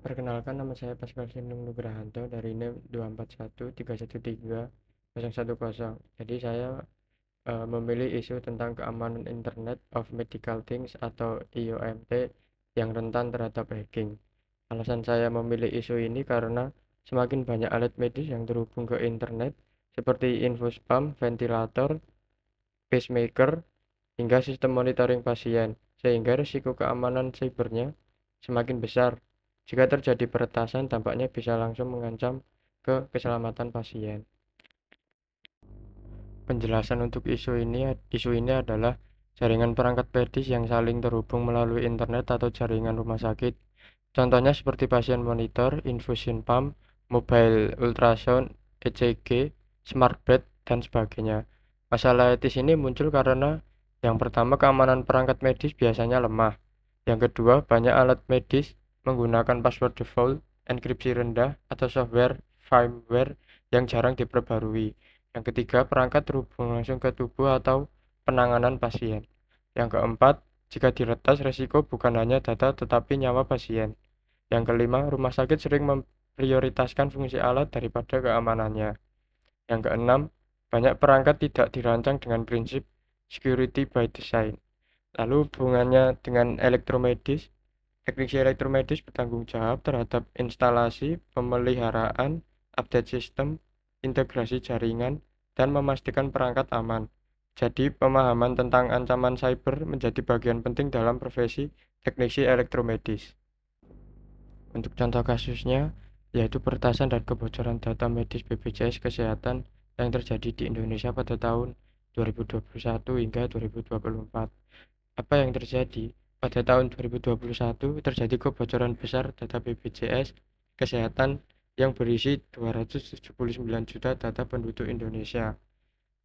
Perkenalkan, nama saya Pascal Sindung Nugrahanto dari NIM 241313010. Jadi saya memilih isu tentang keamanan Internet of Medical Things atau IOMT yang rentan terhadap hacking. Alasan saya memilih isu ini karena semakin banyak alat medis yang terhubung ke internet seperti infus pump, ventilator, pacemaker, hingga sistem monitoring pasien, sehingga risiko keamanan sibernya semakin besar. Jika terjadi peretasan, dampaknya bisa langsung mengancam ke keselamatan pasien. Penjelasan untuk isu ini adalah jaringan perangkat medis yang saling terhubung melalui internet atau jaringan rumah sakit. Contohnya seperti pasien monitor, infusion pump, mobile ultrasound, ECG, smart bed, dan sebagainya. Masalah etis ini muncul karena yang pertama, keamanan perangkat medis biasanya lemah. Yang kedua, banyak alat medis menggunakan password default, enkripsi rendah, atau software firmware yang jarang diperbarui. Yang ketiga, perangkat terhubung langsung ke tubuh atau penanganan pasien. Yang keempat, jika diretas, risiko bukan hanya data tetapi nyawa pasien. Yang kelima, rumah sakit sering memprioritaskan fungsi alat daripada keamanannya. Yang keenam, banyak perangkat tidak dirancang dengan prinsip security by design. Lalu hubungannya dengan elektromedis, teknisi elektromedis bertanggung jawab terhadap instalasi, pemeliharaan, update sistem, integrasi jaringan, dan memastikan perangkat aman. Jadi, pemahaman tentang ancaman cyber menjadi bagian penting dalam profesi teknisi elektromedis. Untuk contoh kasusnya, yaitu peretasan dan kebocoran data medis BPJS Kesehatan yang terjadi di Indonesia pada tahun 2021 hingga 2024. Apa yang terjadi? Pada tahun 2021 terjadi kebocoran besar data BPJS Kesehatan yang berisi 279 juta data penduduk Indonesia,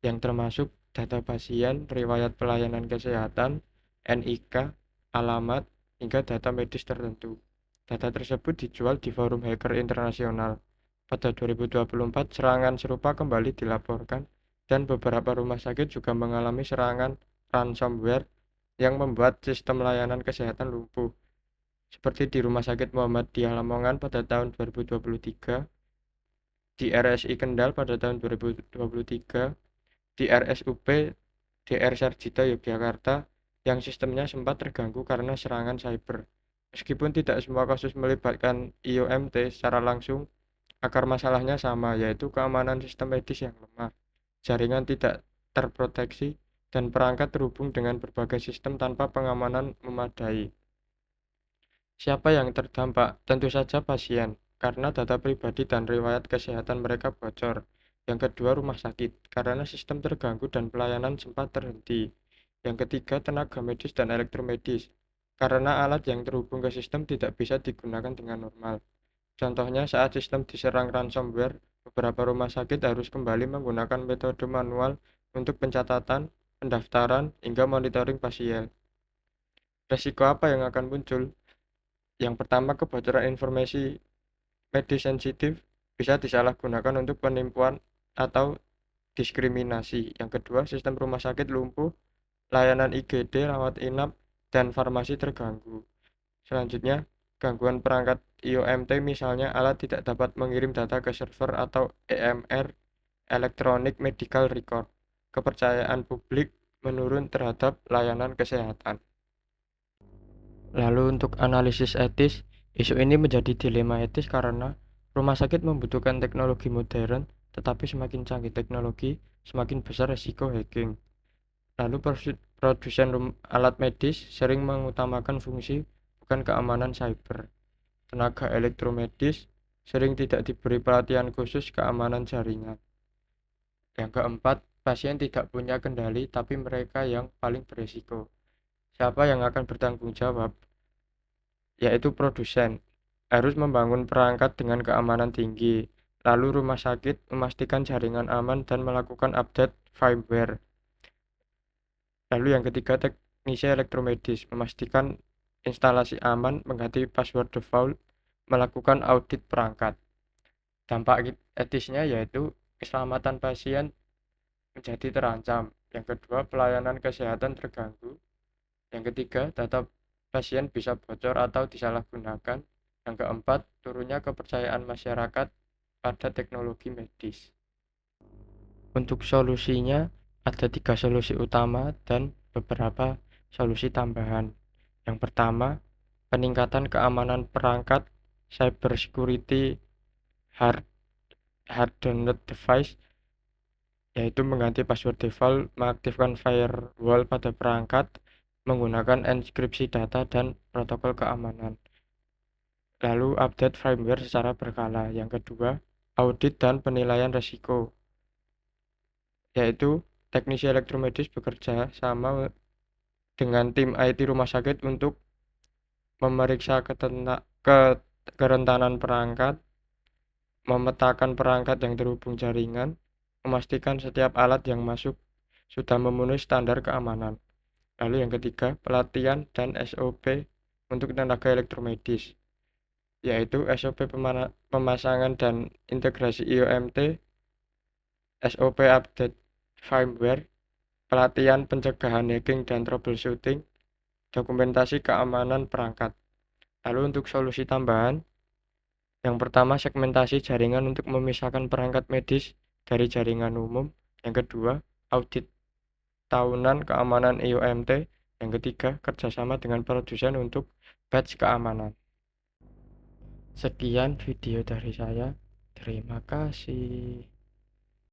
yang termasuk data pasien, riwayat pelayanan kesehatan, NIK, alamat, hingga data medis tertentu. Data tersebut dijual di forum hacker internasional. Pada 2024, serangan serupa kembali dilaporkan dan beberapa rumah sakit juga mengalami serangan ransomware yang membuat sistem layanan kesehatan lumpuh. Seperti di Rumah Sakit Muhammadiyah Lamongan pada tahun 2023, di RSI Kendal pada tahun 2023, di RSUP DR Sarjito Yogyakarta yang sistemnya sempat terganggu karena serangan cyber. Meskipun tidak semua kasus melibatkan IOMT secara langsung, akar masalahnya sama, yaitu keamanan sistem medis yang lemah, jaringan tidak terproteksi, dan perangkat terhubung dengan berbagai sistem tanpa pengamanan memadai. Siapa yang terdampak? Tentu saja pasien, karena data pribadi dan riwayat kesehatan mereka bocor. Yang kedua, rumah sakit, karena sistem terganggu dan pelayanan sempat terhenti. Yang ketiga, tenaga medis dan elektromedis, karena alat yang terhubung ke sistem tidak bisa digunakan dengan normal. Contohnya, saat sistem diserang ransomware, beberapa rumah sakit harus kembali menggunakan metode manual untuk pencatatan, pendaftaran, hingga monitoring pasien. Resiko apa yang akan muncul? Yang pertama, kebocoran informasi medis sensitif bisa disalahgunakan untuk penipuan atau diskriminasi. Yang kedua, sistem rumah sakit lumpuh, layanan IGD, rawat inap, dan farmasi terganggu. Selanjutnya, gangguan perangkat IOMT, misalnya alat tidak dapat mengirim data ke server atau EMR, Electronic Medical Record. Kepercayaan publik menurun terhadap layanan kesehatan. Lalu untuk analisis etis, isu ini menjadi dilema etis karena rumah sakit membutuhkan teknologi modern, tetapi semakin canggih teknologi, semakin besar risiko hacking. Lalu produsen alat medis sering mengutamakan fungsi, bukan keamanan cyber. Tenaga elektromedis sering tidak diberi perhatian khusus keamanan jaringan. Yang keempat, pasien tidak punya kendali, tapi mereka yang paling berisiko. Siapa yang akan bertanggung jawab? Yaitu produsen, harus membangun perangkat dengan keamanan tinggi. Lalu rumah sakit memastikan jaringan aman dan melakukan update firmware. Lalu yang ketiga, teknisi elektromedis memastikan instalasi aman, mengganti password default, melakukan audit perangkat. Dampak etisnya yaitu keselamatan pasien menjadi terancam. Yang kedua, pelayanan kesehatan terganggu. Yang ketiga, data pasien bisa bocor atau disalahgunakan. Yang keempat, turunnya kepercayaan masyarakat pada teknologi medis. Untuk solusinya, ada 3 solusi utama dan beberapa solusi tambahan. Yang pertama, peningkatan keamanan perangkat, cybersecurity hard hardened device, yaitu mengganti password default, mengaktifkan firewall pada perangkat, menggunakan enkripsi data dan protokol keamanan. Lalu update firmware secara berkala. Yang kedua, audit dan penilaian risiko, yaitu teknisi elektromedis bekerja sama dengan tim IT rumah sakit untuk memeriksa kerentanan perangkat, memetakan perangkat yang terhubung jaringan, memastikan setiap alat yang masuk sudah memenuhi standar keamanan. Lalu yang ketiga, pelatihan dan SOP untuk tenaga elektromedis, yaitu SOP pemasangan dan integrasi IoMT, SOP update firmware, pelatihan pencegahan hacking dan troubleshooting, dokumentasi keamanan perangkat. Lalu untuk solusi tambahan, yang pertama segmentasi jaringan untuk memisahkan perangkat medis dari jaringan umum. Yang kedua, audit tahunan keamanan IoMT. Yang ketiga, kerjasama dengan produsen untuk batch keamanan. Sekian video dari saya. Terima kasih.